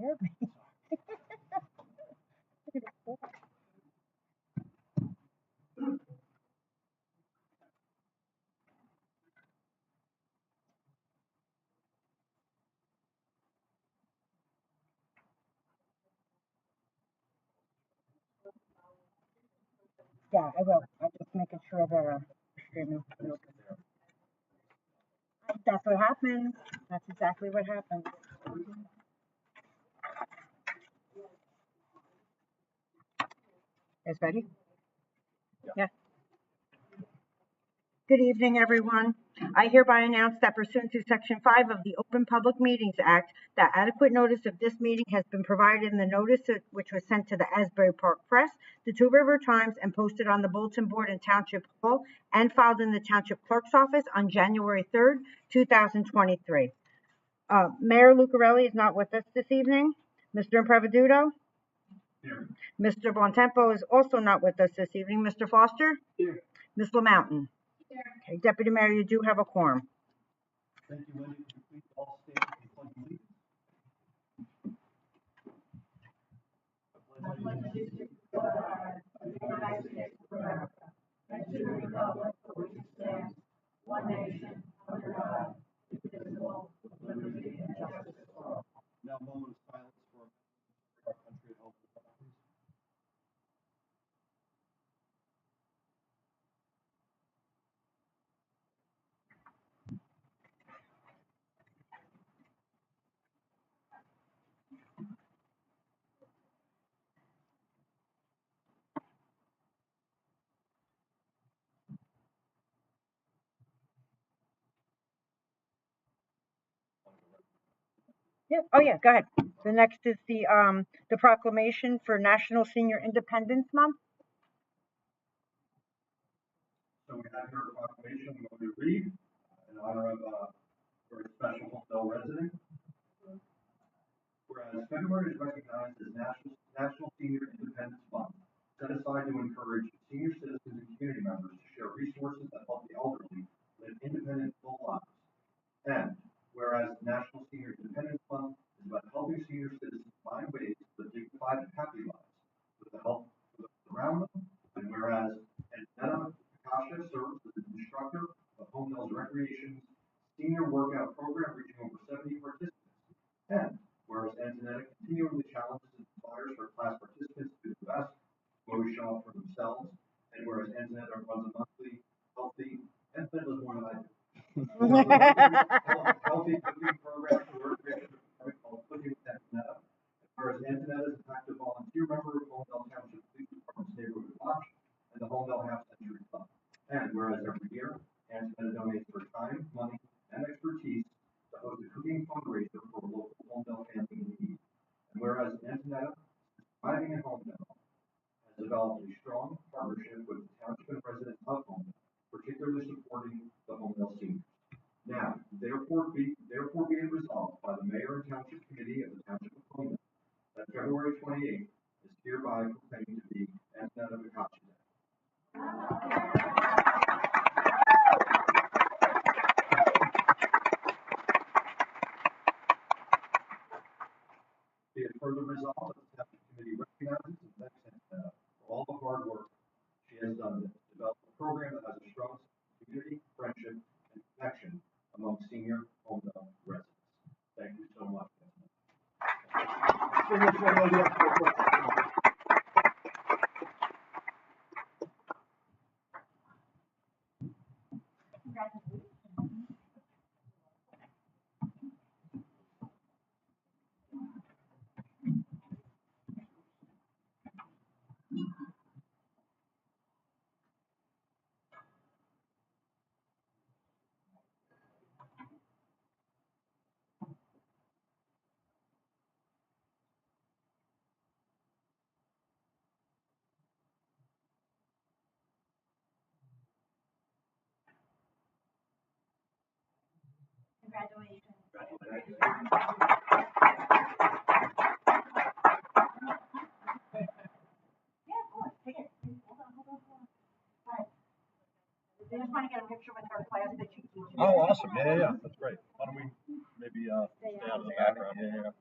scared me. Yeah, I will. I'm just making sure that streaming. That's what happens. That's exactly what happens. Is ready? Yeah. Good evening, everyone. I hereby announce that pursuant to Section 5 of the Open Public Meetings Act, that adequate notice of this meeting has been provided in the notice which was sent to the Asbury Park Press, the Two River Times, and posted on the bulletin board in Township Hall and filed in the Township Clerk's office on January 3rd, 2023. Mayor Lucarelli is not with us this evening. Mr. Impreveduto? Here. Mr. Bontempo is also not with us this evening. Mr. Foster? Here. Ms. LaMountain? Okay, Deputy Mayor, you do have a quorum. Thank you, Wendy. Could you please all stand and pledge allegiance? I pledge allegiance to the flag of the United States of America and to the republic for which it stands, one nation, under God, indivisible, with liberty and justice for all. Now, a moment of silence for our country at home. Yeah. Oh, yeah. Go ahead. The next is the proclamation for National Senior Independence Month. So we have here a proclamation I'm going to read in honor of a very special Holmdel resident. Whereas February is recognized as National Senior Independence Month, set aside to encourage senior citizens and community members to share resources that help the elderly live independent full lives. And whereas National Senior Independence Month is about helping senior citizens find ways to live dignified and happy lives with the help of those around them, and whereas Antonetta Akasha serves as an instructor of Holmdel's Recreation's senior workout program reaching over 70 participants, and whereas Antonetta continually challenges and inspires her class participants to do the best, to always show up for themselves, and whereas Antonetta runs a monthly healthy, Antonetta does more than I do. Healthy cooking program for recreation called Cooking with Antonetta. Whereas Antonetta is an active volunteer member of Holmdel Township Police Department's Neighborhood Watch and the Holmdel Half Century Club. And whereas every year, Antonetta donates her time, money, and expertise to host a cooking fundraiser for a local Holmdel family in need. And whereas Antonetta, surviving in Holmdel, has developed a strong partnership with the township and residents of Holmdel, particularly supporting the Holmdel seniors. Now, therefore be it resolved by the Mayor and Township Committee of the Township of Holmdel that February 28th is hereby proclaimed to be Antonetta Akasha Day. Be it further resolved that the Township Committee recognizes and thanks Antonetta for all the hard work she has done to develop a program that has a strong community, friendship, and connection among senior Holmdel residents. Thank you so much. Congratulations. Congratulations. Yeah, of course. Take it. Hold on. All right. I just want to get a picture with her class that she teaches. Oh, awesome. Yeah. That's great. Why don't we maybe stay out of the background? Yeah.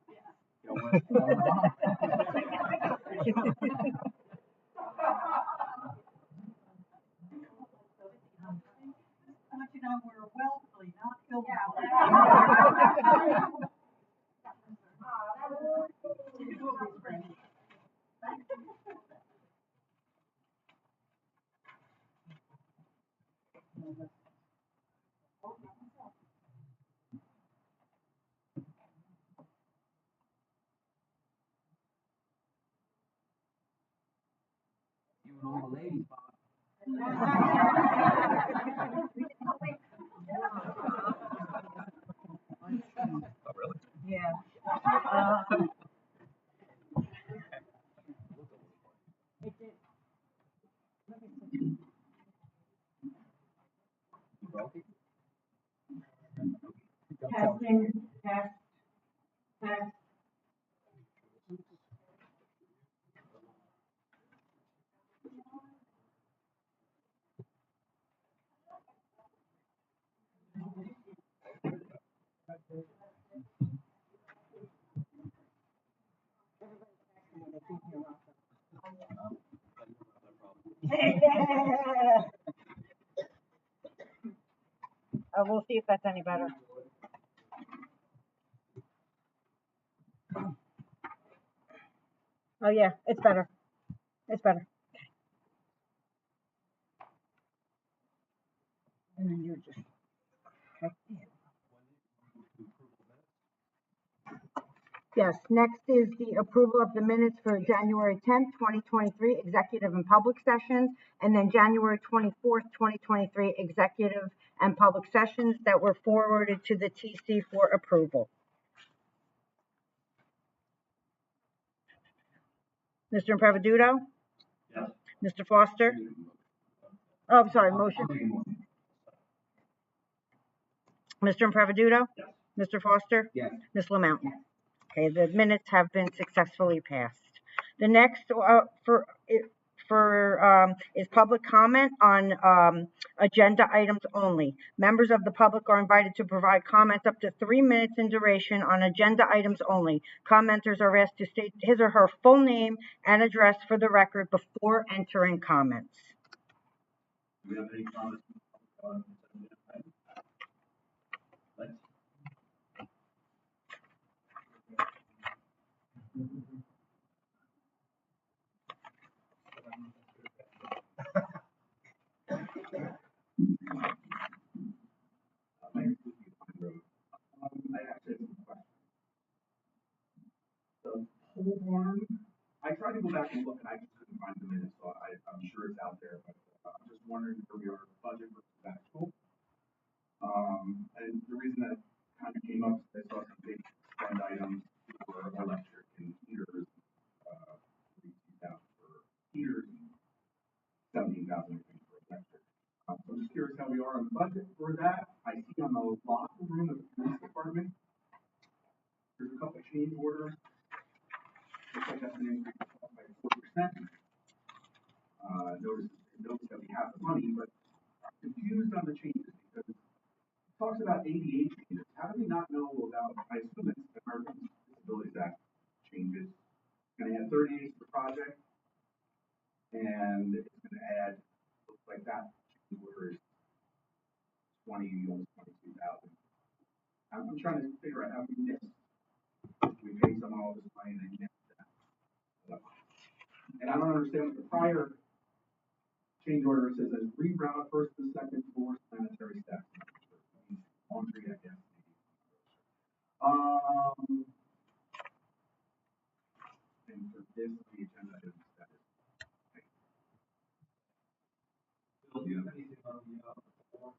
You and all the ladies, Bob. Oh, really? Yeah. Testing, test, test. We'll see if that's any better. Oh yeah, it's better. It's better. And then you just. Yes, next is the approval of the minutes for January 10th, 2023, executive and public sessions, and then January 24th, 2023, executive and public sessions that were forwarded to the TC for approval. Mr. Impreviduto? Yes. Mr. Foster? Oh, I'm sorry, motion. Mr. Impreviduto? Yes. Mr. Foster? Yes. Ms. LaMountain? Okay, the minutes have been successfully passed. The next is public comment on agenda items only. Members of the public are invited to provide comments up to 3 minutes in duration on agenda items only. Commenters are asked to state his or her full name and address for the record before entering comments. Do we have any comments on this item? Let's. I actually have some questions. The pole barn, I tried to go back and look and I just couldn't find the minutes, so I'm sure it's out there, but I'm just wondering where we are budget versus actual. And the reason that kind of came up is I saw some big spend items for electric and heaters, $32,000 for heaters and $17,000 for electric. So I'm just curious how we are on the budget for that. I see on the locker room of the police department, there's a couple of change orders. Looks like that's an increase by 4%. Notice that we have the money, but I'm confused on the changes because it talks about ADA changes. How do we not know about, I assume it's the Americans with Disabilities Act changes. It's going to add 30 days to the project, and it's going to add, looks like that change order is almost 22,000. I'm trying to figure out how we missed. We paid someone all this money and they missed that. And I don't understand what the prior change order says as reroute first to second floor sanitary staff. Laundry, I guess. And for this, the agenda is that is. Bill, do you have anything on the form?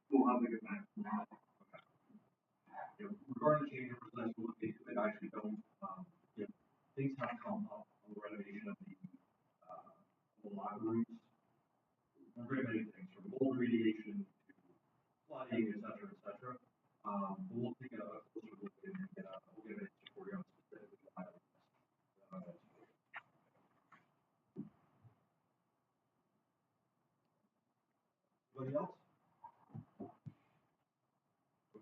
We'll have to get back. Okay. Regarding change orders, let's look into it. I actually don't. Things have come up on the renovation of the locker rooms. A great many things from mold remediation to flooding, et cetera, et cetera. But we'll take a closer look and we'll get an answer for you on specific items. Anybody else?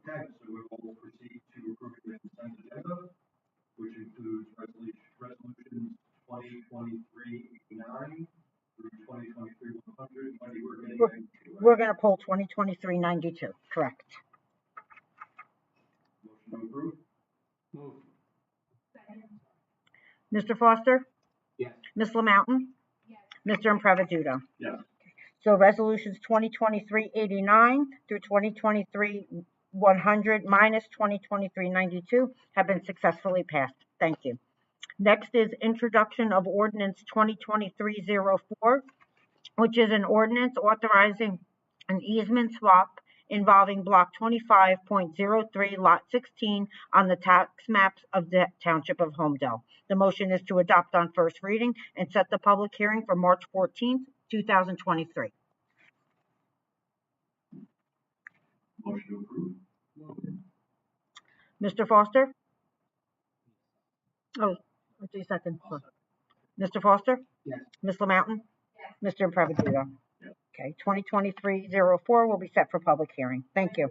Okay, so we will proceed to approving the consent agenda, which includes resolutions 2023-89, through 2023-100. Wendy, we're getting We're- 92, right? We're gonna pull 2023-92, correct. Motion to approve? Move. Mr. Foster? Yes. Ms. LaMountain? Mr. Impreviduto? Yes. So resolutions 2023-89 through 2023-100 minus 2023-92 have been successfully passed. Thank you. Next is introduction of ordinance 2023-04, which is an ordinance authorizing an easement swap involving block 25.03, lot 16 on the tax maps of the Township of Holmdel. The motion is to adopt on first reading and set the public hearing for March 14th, 2023. Motion to approve? Move. Mr. Foster? Oh, what's your second? Mr. Foster? Yes. Ms. LaMountain? Mr. Impreviduto? Yes. Okay, 2023-04 will be set for public hearing. Thank you.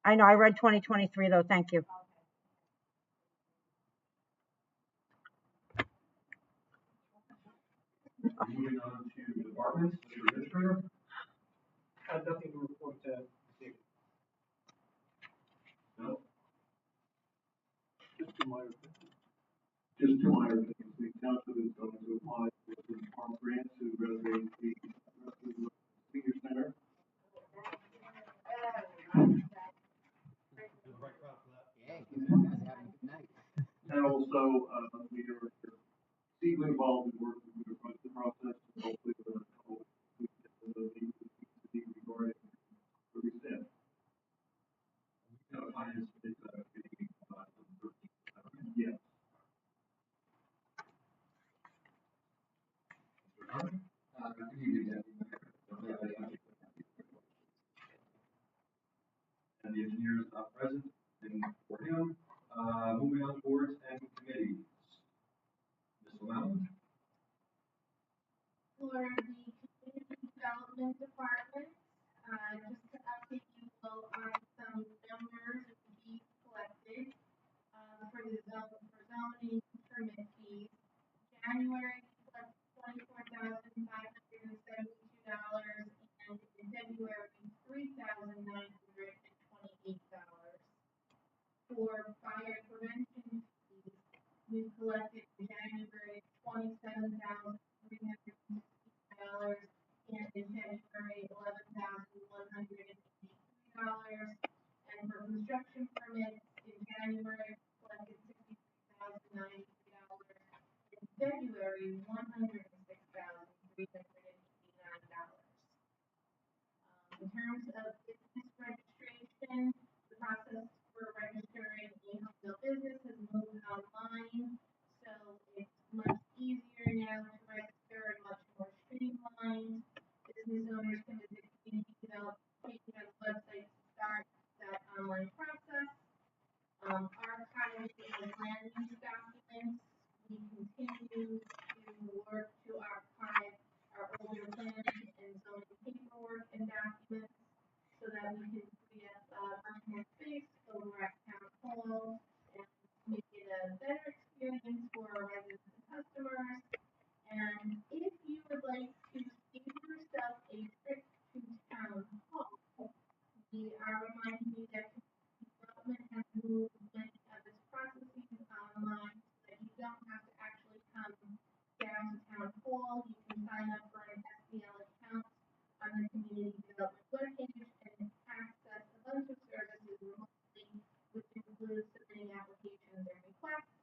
I know, I read 2023 though, thank you. Moving on to departments, Mr. Administrator? I have nothing to report this evening. No? Just two minor things. Just two minor things. The township is going to apply for the farm grant to renovate the senior center. And also, we are deeply involved in working through the process, and hopefully we're going to come up with the regarding where we stand. Finance is, getting, Yes. Mr. Hunter? Good evening, Deputy Mayor. Don't have any other- And the engineer is not present in for him. Moving on to boards and committees. Ms. LaMountain? For the community development department, just to update you all on some numbers and fees collected, for the zoning permit fees. January, we collected $24,572, and in February, $3,928. For fire prevention fees, we collected in January $27,360, and in February $11,183. And for construction permits, in January, we collected $63,093. In February, $106,389. In terms of business registration, the process for registering a Holmdel business has moved online, so it's much easier now to register and much more streamlined. Business owners can visit community development page on the website to start that online process. Archiving of land use documents, we continue to work to archive our older planning and zoning paperwork and documents so that we can free up much more space over at town hall and make it a better experience for our residents and customers. And if you would like to give yourself a trip to town hall, we are reminding you that development has moved many of its processes online so that you don't have to actually come down to town hall. You can sign up for an SBL account on the community development webpage and access a bunch of services remotely, which includes submitting applications and requests,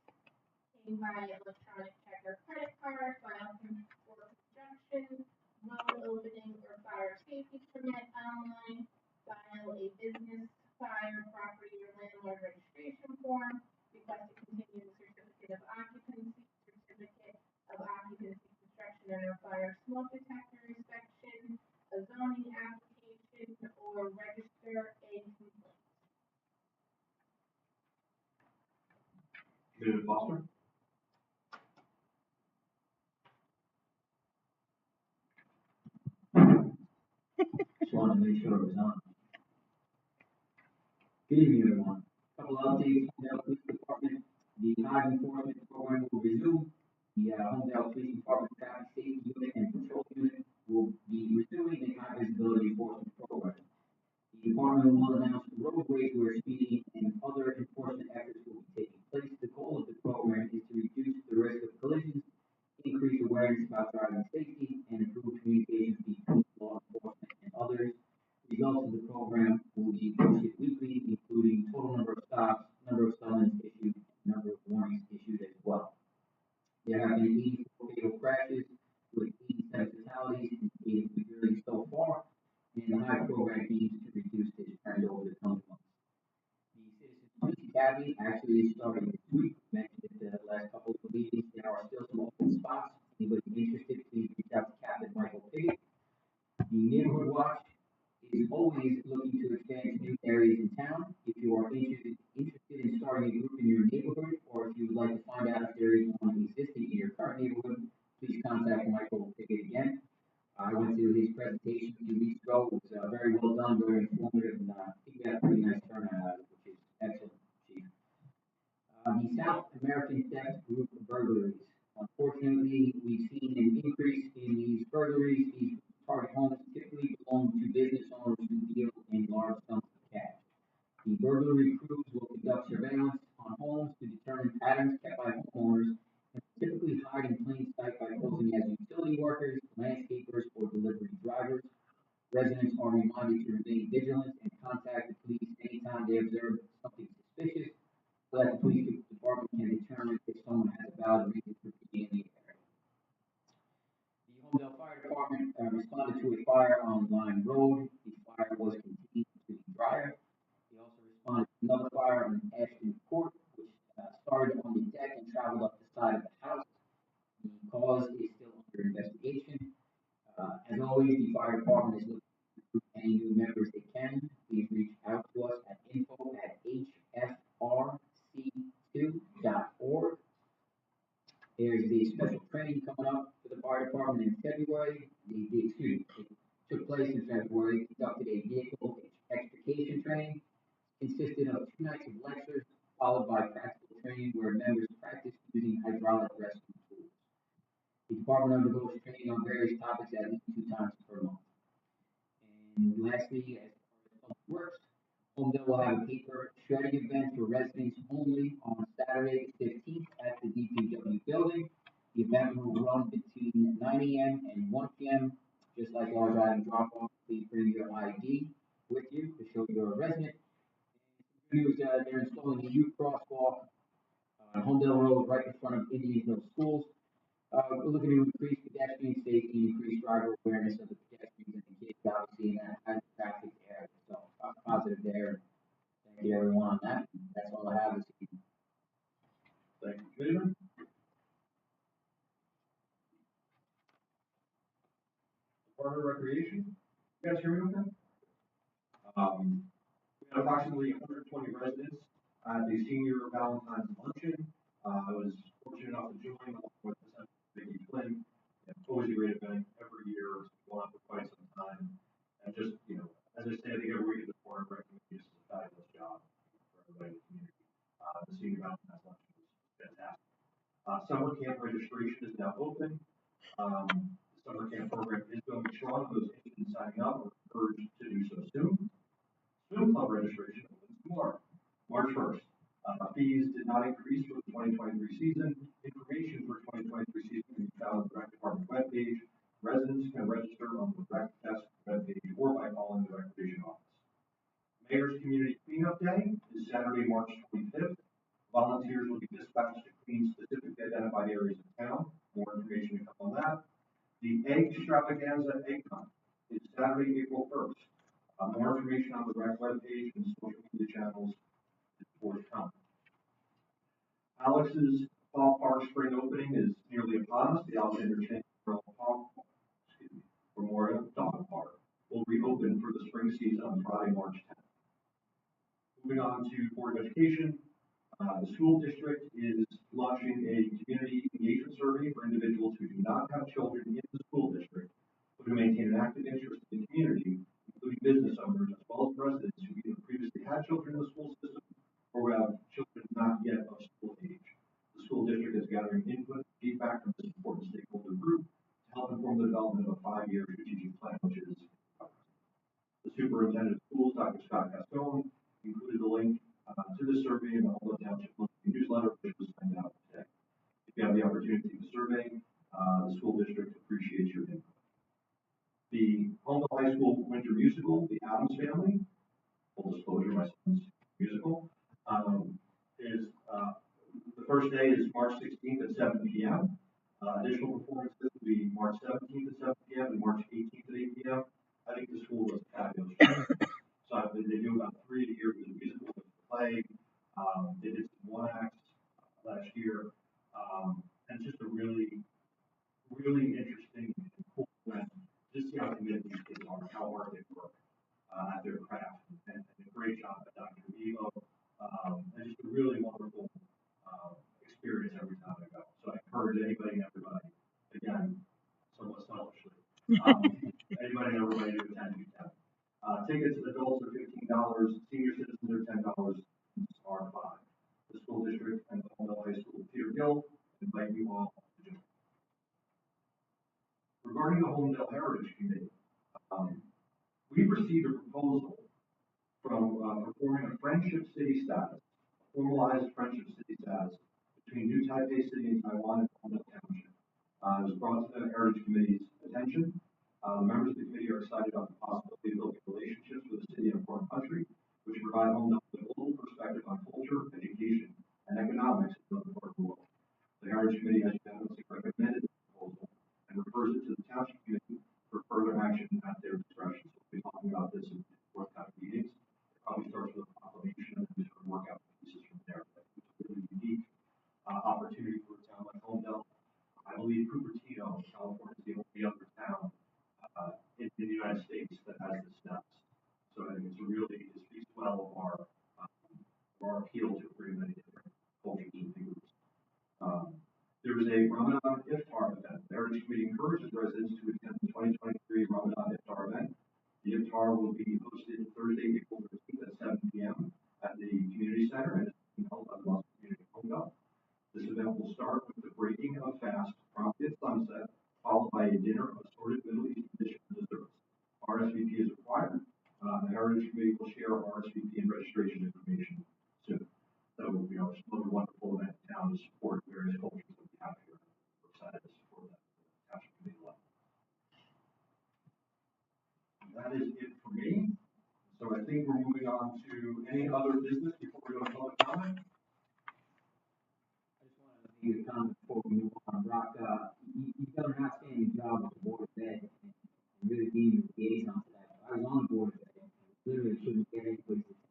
paying by electronic check or credit card, filing for construction, road opening or fire safety permit online, file a business, fire, property, or landlord registration form, request a continuing certificate of occupancy, certificate of occupancy construction and or fire smoke detector inspection, a zoning application, or register a complaint. David Foster? Just wanted to make sure it was on. Good evening, everyone. Couple of updates from the police department. The tag enforcement program will resume. The Holmdel Police Department Traffic Safety Unit and Patrol Unit will be resuming a high visibility enforcement program. The department will announce roadways where speeding and other enforcement efforts will be taking place. The goal of the program is to reduce the risk of collisions, increase awareness about driving safety, and improve communication between law enforcement and others. Results of the program will be posted weekly, including total number of stops, number of summons issued, and number of warnings issued as well. There have been 84 fatal crashes with 87 fatalities in the state of New Jersey so far, and the HIVE program aims to reduce this trend over the coming months. The Citizens Police Academy actually is starting this week. Mentioned it the last couple of meetings. There are still some open spots. Anybody interested, please reach out to Captain Michael Piggott. The Neighborhood Watch is always looking to expand to new areas in town. If you are interested in starting a group in your neighborhood, or if you would like to find out if there is one existing in your current neighborhood, please contact Michael Pickett again. I went to his presentation a few weeks ago. It was very well done, very informative, and I think we had a pretty nice turnout out of it, which is excellent, Chief. The South American theft group burglaries. Unfortunately, we've seen an increase in these burglaries. These target homes typically belong to business owners who deal in large sums of cash. The burglary crews will conduct surveillance on homes to determine patterns kept by homeowners and typically hide in plain sight by posing as utility workers, landscapers, or delivery drivers. Residents are reminded to remain vigilant and contact the police anytime they observe something suspicious so that the police department can determine if someone has a valid reason for being in the area. The Holmdel Fire Department responded to a fire on Line Road. The fire was contained to the dryer. They also responded to another fire on Ashton Court, which started on the deck and traveled up the side of the house. The cause is still under investigation. As always, the fire department is looking to recruit any new members they can. Please reach out to us at info@hfrc2.org. There's the special training coming up for the fire department in February. It took place in February, conducted a vehicle extrication training, consisted of 2 nights of lectures, followed by practical training where members practiced using hydraulic rescue tools. The department undergoes training on various topics at least 2 times per month. And lastly, as far as public works, Holmdel will have a paper shredding event for residents only on Saturday the 15th at the DPW building. The event will run between 9 a.m. and 1 p.m. Just like our driving drop-off, please bring your ID with you to show you're a resident. And good news, they're installing a youth crosswalk on Holmdel Road right in front of Indian Hill Schools. We're looking to increase pedestrian safety, increase driver awareness of the pedestrians and the kids, obviously, in that high traffic area. So, positive there. Thank you, everyone, on that. That's all I have this evening. Thank you, Commissioner. Department of Recreation, you guys hear me okay? We had approximately 120 residents at the senior Valentine's luncheon. I was fortunate enough to join along with Vicki Flynn. It's always a great event every year. It's been going on for quite some time. And just, as I say, I think every week the Department of Recreation does a fabulous job for everybody in the community. The senior Valentine's luncheon was fantastic. Summer camp registration is now open. The summer camp program is going strong. Those interested in signing up are encouraged to do so soon. Swim club registration opens tomorrow, March 1st. Fees did not increase for the 2023 season. Information for 2023 season can be found on the Rec Department webpage. Residents can register on the Rec Desk webpage or by calling the Recreation Office. Mayor's Community Cleanup Day is Saturday, March 25th. Volunteers will be dispatched to clean specifically identified areas of town. More information to come on that. The Egg Extravaganza Egg Hunt is Saturday, April 1st. More information on the Rec webpage and social media channels is forthcoming. Alex's Fall Park spring opening is nearly upon us. The Alexander Chain Memorial Dog Park will reopen for the spring season on Friday, March 10th. Moving on to Board of Education, the school district is launching a community engagement survey for individuals who do not have children in the school district, but who maintain an active interest in the community, including business owners as well as residents who either previously had children in the school system or who have children not yet of school age. The school district is gathering input feedback from this important stakeholder group to help inform the development of a 5-year strategic plan, which is the superintendent of schools, Dr. Scott Castone, included the link to the survey in the Holmdel Township newsletter, which was sent out today. If you have the opportunity to survey, the school district appreciates your input. The Holmdel High School winter musical, The Addams Family, full disclosure, my son's musical, is the first day is March 16th at 7 p.m. Additional performances will be March 17th at 7 p.m. and March 18th at 8 p.m. I think the school does a fabulous job. So they do about 3 a year with the musical, with the play. They did some one acts last year, and it's just a really, really interesting and cool event. Just see how committed these kids are, how hard they work at their craft, and a great job by Dr. Vivo, and just a really wonderful experience every time I go. So I encourage anybody and everybody, again, somewhat selfishly, anybody and everybody to attend if you can. Tickets, adults are $15, senior citizens are $10, are $5. The school district and the Holmdel High School Peter Gill invite you all to join. Regarding the Holmdel Heritage Committee, we received a proposal from performing a friendship city status, a formalized friendship city status between New Taipei City and Taiwan and Holmdel Township. It was brought to the Heritage Committee's attention. The members of the committee are excited about the possibility of building relationships with the city and foreign country, which provide Holmdel with a global perspective on culture, education, and economics in the part of the world. The Heritage Committee has unanimously recommended the proposal and refers it to the Township Committee for further action at their discretion. So we'll be talking about this in forthcoming meetings. It probably starts with a proclamation and then sort of work out the pieces from there. But it's a really unique opportunity for a town like Holmdel. I believe Cupertino, California, is the only other town in the United States that has this status. So I think it speaks well of our appeal to a great many different cultures and groups. There is a Ramadan Iftar event. The Heritage Committee encourages residents to attend the 2023 Ramadan Iftar event. The Iftar will be hosted Thursday, April 13th at 7 p.m. at the Community Center and is being held by the Muslim Community of Holmdel. This event will start with the breaking of a fast promptly at sunset, followed by a dinner of assorted Middle Eastern dishes and desserts. RSVP is required. The Heritage Committee will share RSVP and registration information soon. So, it's another wonderful event in town to support various cultures that we have here. We're excited to support that at the Township Committee level. That is it for me. So I think we're moving on to any other business before we go to public comment. I just wanted to make a comment before we move on. Brock, you've done an outstanding job with the Board of Ed and really being the liaison to that. I was on the Board of Ed and literally couldn't get anybody's attention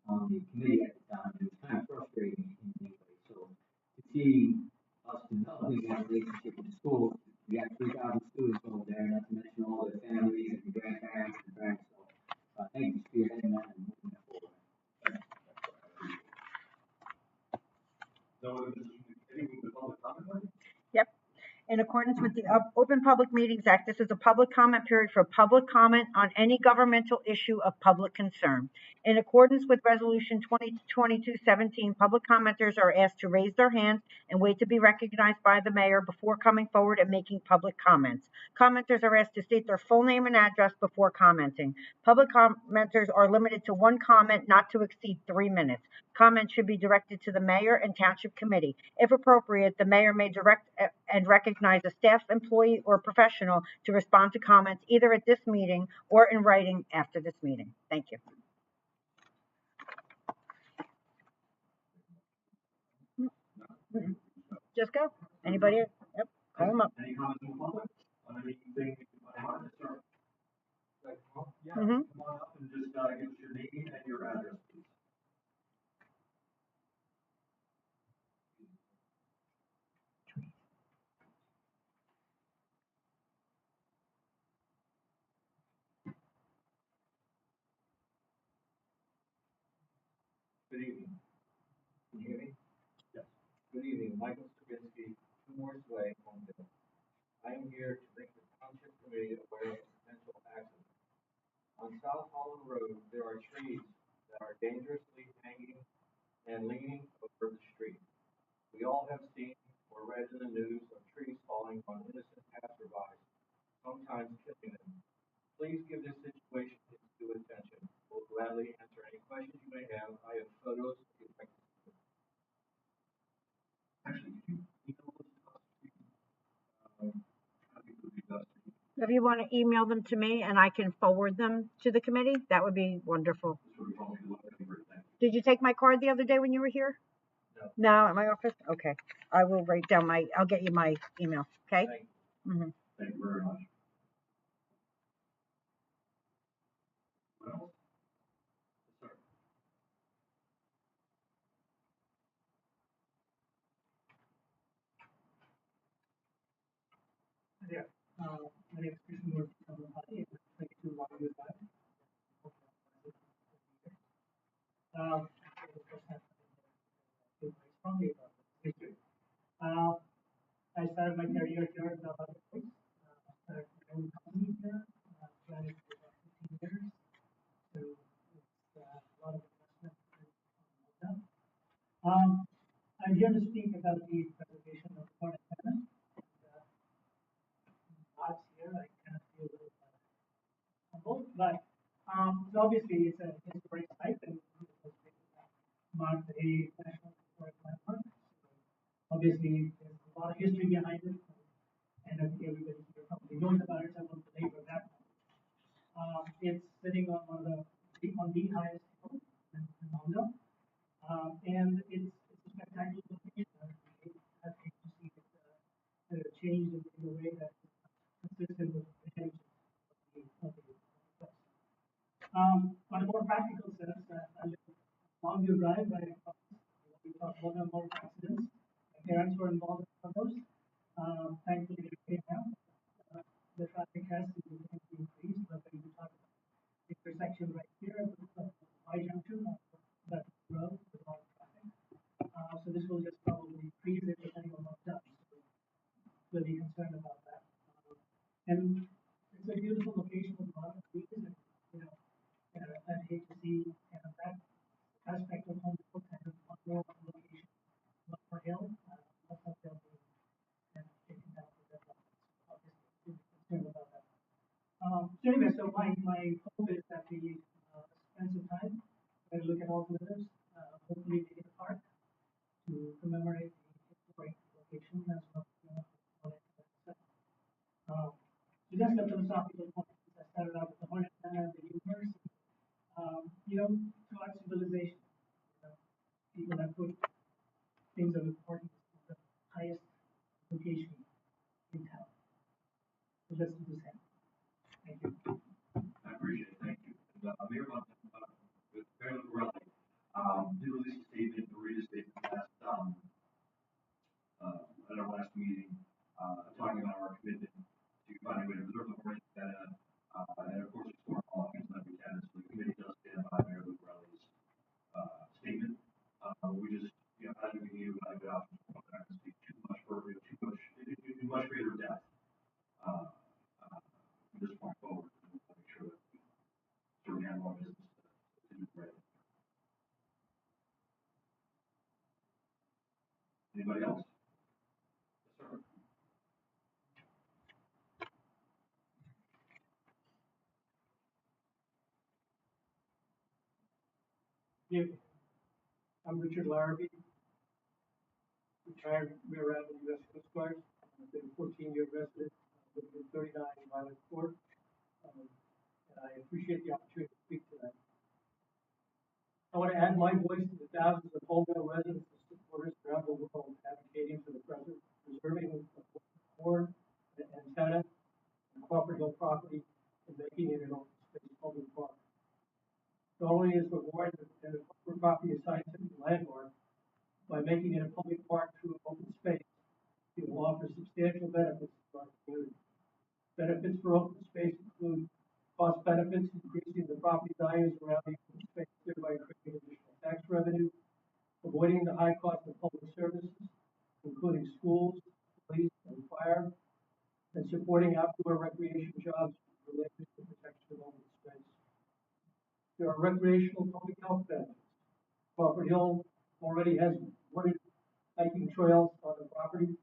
on the committee at the time. It was kind of frustrating in many ways. So to see us developing that relationship with the school, we got 3,000 students over there, not to mention all their families and grandparents and parents. So thank you for spearheading that and moving that forward. No other business from the committee. Move to public comment. Yep. In accordance with the Open Public Meetings Act, this is a public comment period for public comment on any governmental issue of public concern. In accordance with Resolution 2022-17, public commenters are asked to raise their hands and wait to be recognized by the mayor before coming forward and making public comments. Commenters are asked to state their full name and address before commenting. Public commenters are limited to one comment, not to exceed 3 minutes. Comments should be directed to the mayor and township committee. If appropriate, the mayor may direct and recognize a staff employee or professional to respond to comments either at this meeting or in writing after this meeting. Thank you. Just go. Anybody? Yep. Call them up. Any comments from the public on anything on mind? Sir? Yeah, Mhm. come on up and just give us your name and your address, please. Good evening. Can you hear me? Yes. Good evening, Michael Stravinsky, 2 Morse Way, Holmdel. I am here to make the Township Committee aware of a potential accident. On South Holland Road, there are trees that are dangerously hanging and leaning over the street. We all have seen or or read in the news of trees falling on innocent passersby, sometimes killing them. Please give this situation its due attention. We'll gladly answer any questions you may have. I have photos if you'd like to see them. Actually, could you email those to us? I think it would be best. If you want to email them to me and I can forward them to the committee, that would be wonderful. This would be probably the last thing. Thank you. Did you take my card the other day when you were here? No. No, at my office? Okay. I will write down I'll get you my email, okay? Thank you. Mm-hmm. Thank you very much. What else? Yes, sir. Yeah, my name is Krishna Murthy Kamlapati, and I'm 22 Waterloo Drive. For the first time, I feel very strongly about this issue. I started my career here in the marketplace. Started my own company here, ran it for about 15 years. So it's a lot of investment in that. I'm here to speak about the preservation of the Hornet tenant. Vibes here, I kind of feel a little humble, but so obviously it's a historic site and it was marked a national historic landmark. So obviously there's a lot of history behind it, and I think everybody here probably knows about it. So I won't belabor that. It's sitting on the highest hill in Holmdel, and it's a spectacular location. I hate to see it changed in a way that is consistent with the heritage of the place. On a more practical sense, I live Longview Drive, right across. We talked about a number of accidents. My parents were involved in some of those. Thankfully, they're okay now. The traffic has significantly increased, but we talked about the intersection right here with the Y junction of that road with a lot of traffic. So this will just probably increase it depending on what's done. So really concerned about that. And it's a beautiful location with a lot of trees, and I'd hate to see that aspect of home kind of on more location, one more hill, Holmdel being taken down for development. Obviously, concerned about that. So anyway, so my hope is that we spend some time and look at alternatives, hopefully make it a park to commemorate the historic location as well as so just a philosophical point. I started out with the Hornet and the universe. Throughout civilization, people have put things of importance in the highest location in town. So let's do the same. Thank you. I appreciate it. Thank you. And, Mayor Mayor Lorelli, did release a statement, or read a statement at our last meeting, talking about our commitment to finding a way to preserve the Hornet data, and of course, explore all options that we can. So the committee does stand by Mayor Lorelli's statement. We just, as we continue to evaluate options, we're not going to speak too much in much greater depth from this point forward. We'll make sure that we sort of handle our business to do right. Anybody else? Yes, sir. Yeah. I'm Richard Larrabee, retired Rear Admiral U.S. Coast Guard. I've been a 14-year resident, lived in 39 Violet Court, and I appreciate the opportunity to speak tonight. I want to add my voice to the thousands of Holmdel residents and supporters around the world advocating for the preserving of corn, antenna, and Crawford Hill property and making it an open space public park. Not only is the ward and the Crawford property a scientific landmark, by making it a public park through an open space, it will offer substantial benefits to our community. Benefits for open space include cost benefits, increasing the property values around the open space, thereby creating additional tax revenue, avoiding the high cost of public services, including schools, police, and fire, and supporting outdoor recreation jobs related to the protection of open space. There are recreational public health benefits. Crawford Hill already has wooded hiking trails on the property,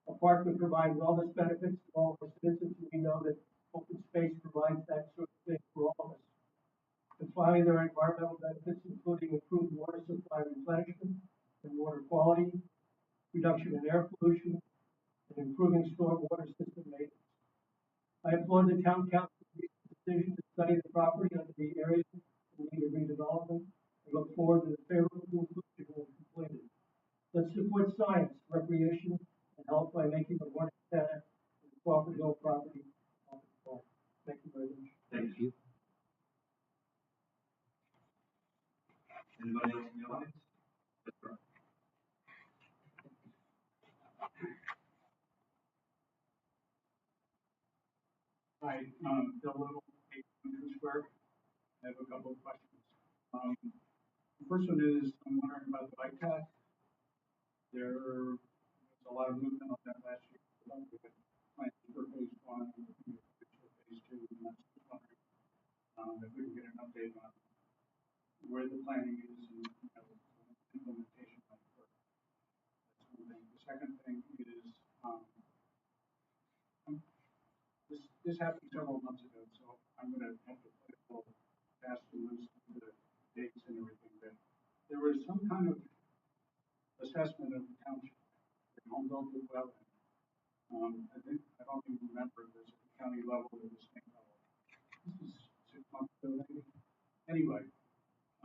A park would provide wellness benefits to all of our citizens, and we know that open space provides that sort of thing for all of us. And finally, there are environmental benefits, including improved water supply replenishment and water quality, reduction in air pollution, and improving stormwater system maintenance. I applaud the town council's decision to study the property under the areas in need of redevelopment and look forward to the favorable conclusion when completed. Let's support science, recreation, and health by making the Warren Center and the Crawford Hill property open park. Thank you very much. Thank you. Anybody else in the audience? Yes, sir. Hi, Bill Little, 8 Country Square. I have a couple of questions. The first one is, I'm wondering about the bike path. There was a lot of movement on that last year. We had plans for phase 1, and for phase 2, and I was just wondering if we can get an update on where the planning is and implementation might occur. That's one thing. The second thing is, this happened several months ago, so I'm going to have to play a little fast and loose with the dates and everything. But there was some kind of assessment of the township, the Holmdel Township. I don't even remember if there's a county level or the state level. This is 6 months ago, maybe. Anyway,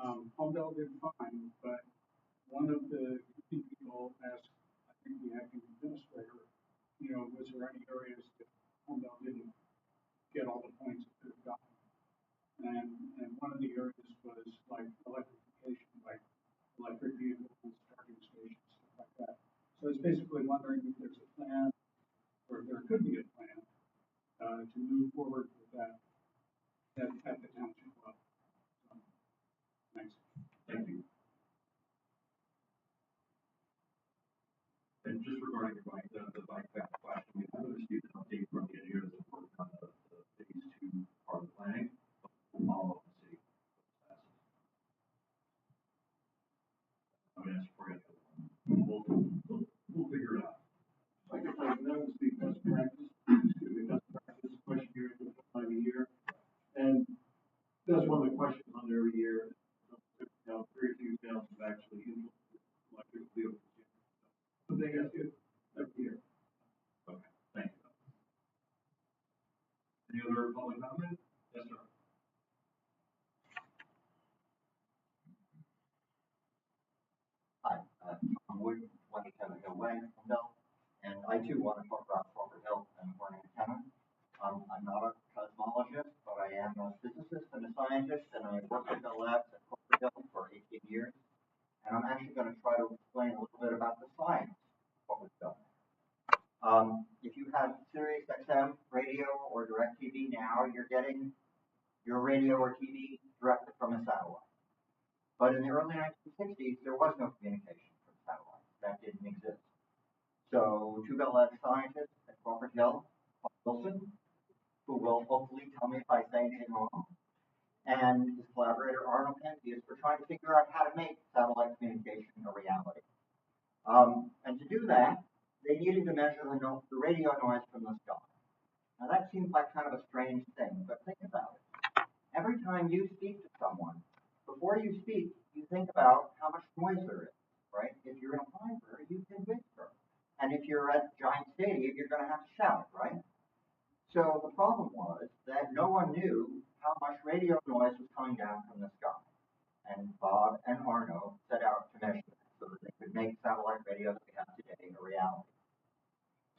Holmdel did fine, but one of the people asked, I think the acting administrator, was there any areas that Holmdel didn't get all the points it could have gotten? And one of the areas was like electrification, like electric vehicles, charging stations, stuff like that. So it's basically wondering if there's a plan, or if there could be a plan, to move forward with that at the township level. So, thanks. Thank you. And just regarding the bike path question, we haven't received an update from the engineers that worked on the phase 2 part of the planning. We'll follow up and see. I mean, that's for we'll figure it out. Like I said, that was the best practice, best practice question here at this time of year. And that's one of the questions on there every year. Very few towns have actually implemented electric vehicles. But they ask it every year. Okay, thank you. Any other public comment? Yes, sir. Hi, I'm Wood, 27 Hill Way, Holmdel, and I too want to talk about Crawford Hill and Warren Antenna. I'm not a cosmologist, but I am a physicist and a scientist, and I've worked in the labs at Crawford Hill for 18 years. And I'm actually going to try to explain a little bit about the science of what was done. If you have Sirius XM radio or DirecTV now, you're getting your radio or TV directly from a satellite. But in the early 1960s, there was no communication from satellites. That didn't exist. So two Bell scientists at Crawford Hill, Paul Wilson, who will hopefully tell me if I say anything wrong, and his collaborator Arnold Penzias were trying to figure out how to make satellite communication a reality. And to do that, they needed to measure the radio noise from the sky. Now that seems like kind of a strange thing, but think about it. Every time you speak to someone, before you speak, you think about how much noise there is, right? If you're in a library, you can whisper. And if you're at Giant Stadium, you're going to have to shout, right? So the problem was that no one knew how much radio noise was coming down from the sky. And Bob and Arno set out to measure that so that they could make satellite radio that we have today a reality.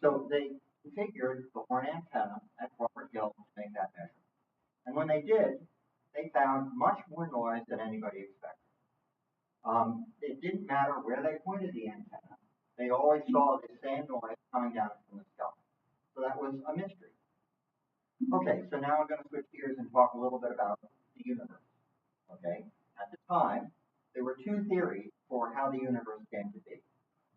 So they configured the horn antenna at Crawford Hill to make that measurement. And when they did, they found much more noise than anybody expected. It didn't matter where they pointed the antenna. They always saw the same noise coming down from the sky. So that was a mystery. Okay, so now I'm going to switch gears and talk a little bit about the universe. Okay, at the time, there were two theories for how the universe came to be.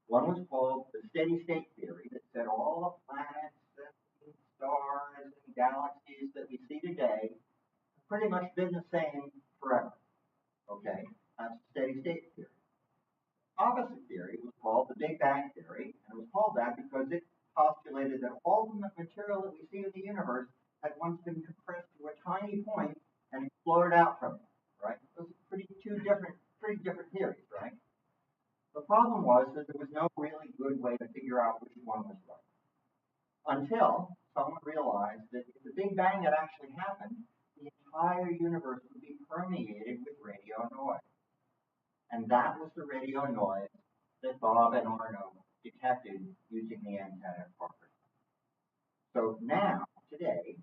One was called the steady state theory that said all the planets and stars and galaxies that we see today have pretty much been the same forever. Okay, that's the steady state theory. Opposite theory was called the Big Bang theory, and it was called that because it postulated that all the material that we see in the universe had once been compressed to a tiny point and exploded out from it, right? Those are pretty different theories, right? The problem was that there was no really good way to figure out which one was right. Until someone realized that if the Big Bang had actually happened, the entire universe would be permeated with radio noise. And that was the radio noise that Bob and Arno detected using the antenna property. So now, today,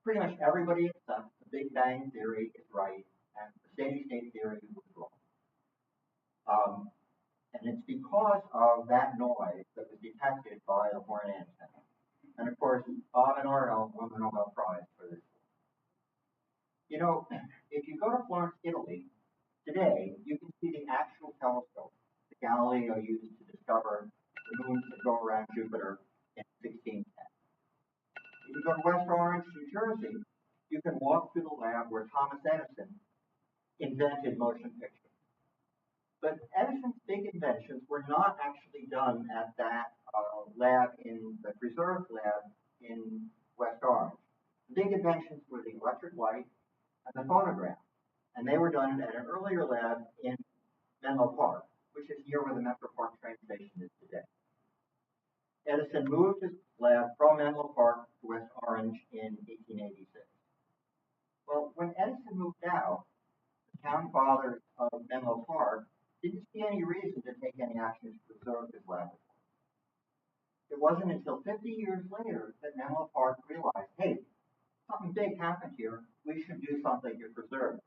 pretty much everybody accepts the Big Bang theory is right and the steady state theory was wrong. And it's because of that noise that was detected by the horn antenna. And of course, Bob and Arno won the Nobel Prize for this. You know, if you go to Florence, Italy, today, you can see the actual telescope that Galileo used to discover the moons that go around Jupiter in 1610. If you go to West Orange, New Jersey, you can walk through the lab where Thomas Edison invented motion pictures. But Edison's big inventions were not actually done at that lab in the preserved lab in West Orange. The big inventions were the electric light and the phonograph. And they were done at an earlier lab in Menlo Park, which is near where the Metro Park train station is today. Edison moved his lab from Menlo Park to West Orange in 1886. Well, when Edison moved out, the town fathers of Menlo Park didn't see any reason to take any action to preserve his laboratory. It wasn't until 50 years later that Menlo Park realized, hey, something big happened here. We should do something to preserve it.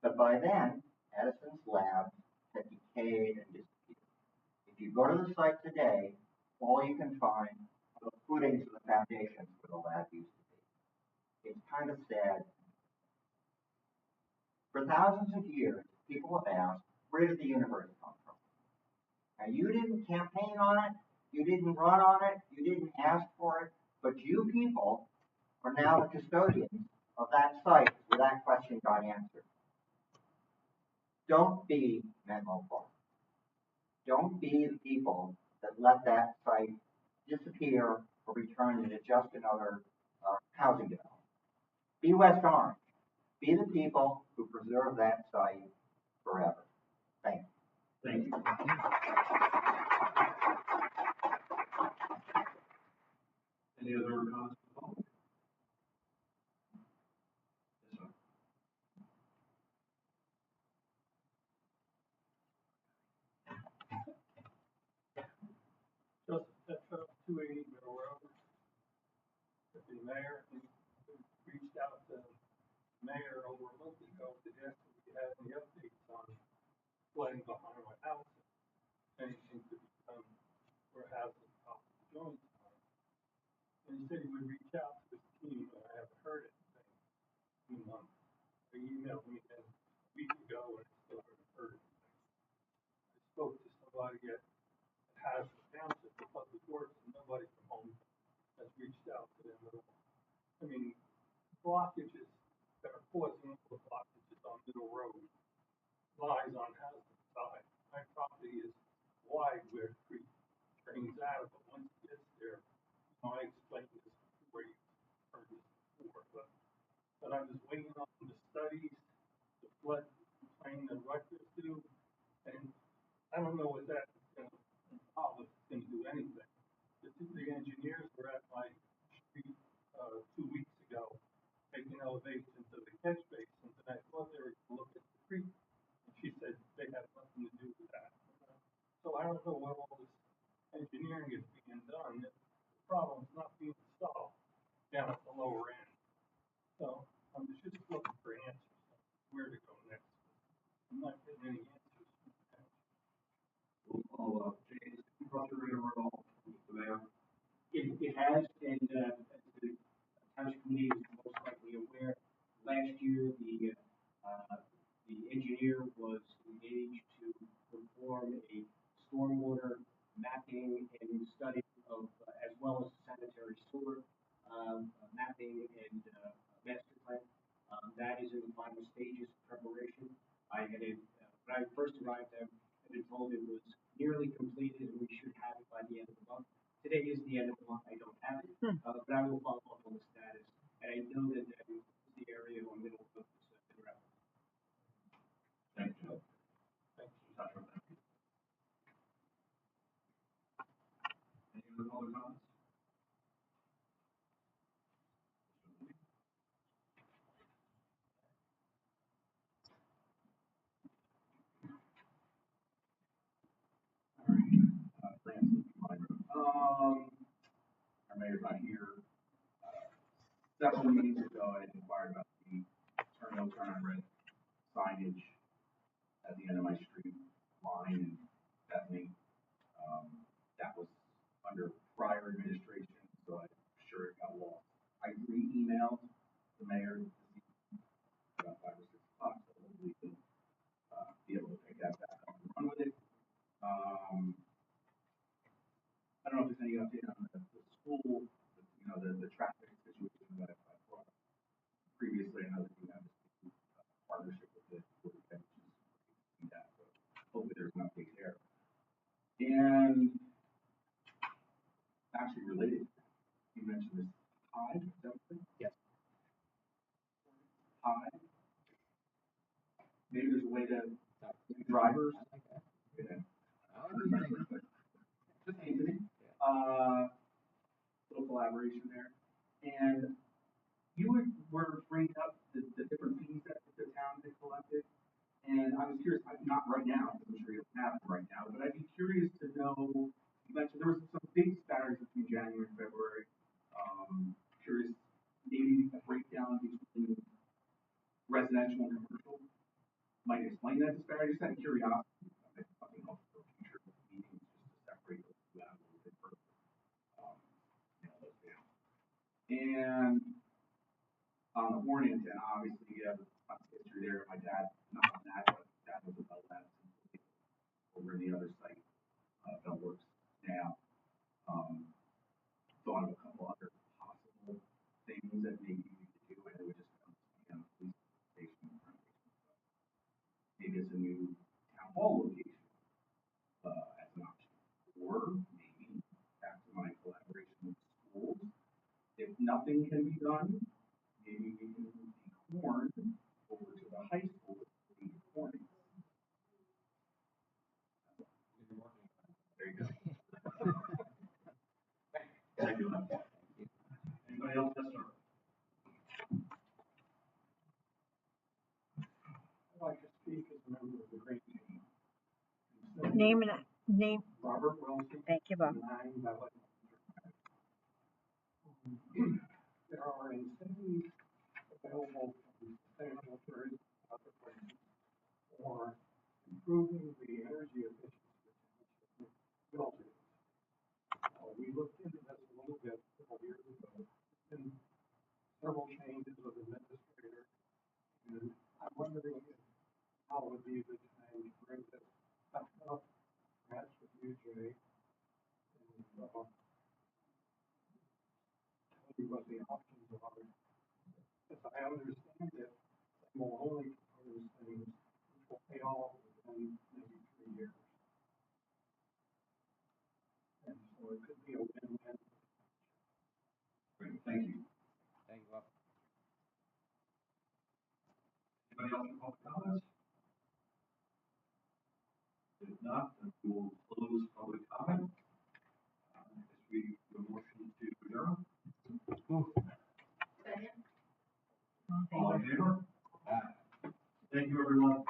But by then, Edison's lab had decayed and disappeared. If you go to the site today, all you can find are the footings of the foundations where the lab used to be. It's kind of sad. For thousands of years, people have asked, where did the universe come from? Now, you didn't campaign on it, you didn't run on it, you didn't ask for it, but you people are now the custodians of that site where that question got answered. Don't be Menlo Park. Don't be the people that let that site disappear or return into just another housing development. Be West Orange. Be the people who preserve that site forever. Thank you. Thank you. Any other comments from the public? Yes, sir. Just at 280 Middle Road, the mayor reached out to the mayor over a month ago to ask if we had any updates on flooding behind my house. Anything could be done or have the top of the joints on. And he said he would reach out to his team, but I haven't heard anything in months. They emailed me a week ago and I still haven't heard anything. I spoke to somebody at Holmdel Township for Public Works and nobody from home has reached out to them at all. I mean, blockages that are causing the blockages on Middle Road lies on Housing side. My property is wide where the creek drains out, but once it gets there, I explained this before, you heard this before, but I was waiting on the studies, the flood plain that Rutgers do, and I don't know what that's going to involve, if it's going to do anything. The engineers were at my street 2 weeks ago, taking elevation to the catch basin, and I thought they were going to look at the creek, and she said they had nothing to do with that. So I don't know what all this engineering is being done. The problem's not being solved down at the lower end. So I'm just looking for answers, where to go next. I'm not getting any answers. We'll follow up. James, can you cross your radar at all, Mr. Mayor? It has, and as the township committee is most likely aware, last year the engineer was engaged to perform a stormwater mapping and study of, as well as sanitary sewer mapping and master plan. That is in the final stages of preparation. I had when I first arrived, I had been told it was nearly completed and we should have it by the end of the month. Today today is the end of the month, I don't have it, but I will follow up on the status. And I know that that is the area in the middle of this, draft. Thank you. Thank you, Sasha. Thank you. Any other public comments? Our mayor's not here. Several meetings ago, I inquired about the turn on red signage at the end of my street line in Bethany. That was under prior administration, so I'm sure it got lost. I re-emailed the mayor about 5 or 6 o'clock, so hopefully he'll be able to pick that back up and run with it. I don't know if there's any update on the school, the traffic situation that I brought up previously. I know that you have this partnership with the that, so hopefully there's an update there. And actually related, you mentioned this Tide, is that what it is? Yes. Tide. Maybe there's a way to drivers. I like that. Yeah. Just Anthony. Little collaboration there. And you were bringing up the different fees that the town had collected. And I was curious, not right now, because I'm sure you don't have it right now, but I'd be curious to know, you mentioned there was some big disparities between January and February. Curious, maybe a breakdown between residential and commercial might explain that disparity. Just out of curiosity, I think for future meetings, just to separate those two out a little bit further. Those down. And on the horn antenna, obviously you have a history there. My dad, not on that, but dad was about that over in the other site, Bellworks now. Thought of a couple other possible things that maybe we could do, and it would just come to police station. Maybe it's a new town hall location as an option, or maybe back to my collaboration with schools. If nothing can be done, maybe we can move the corn over to the high school to be corning. There you go. Thank you. Anybody else? Yes, sir. I'd like to speak as a member of the great team. Name. Robert Wilson. Thank you, Bob. There are incentives available from sustainable tourism and other places for improving the energy efficiency of buildings. We looked into this a little bit several years ago. There's been several changes of administrator, and I'm wondering how it would be a good time to bring this back up, perhaps with you, Jay, and tell you what the options are. As I understand it, they will only propose things which will pay off within maybe 3 years. And so it could be a win-win. Great, thank you. Thank you, Bob. Anybody else with public comments? If not, then we will close public comment. As we do a motion to adjourn. Second. All in favor? Thank you, everyone.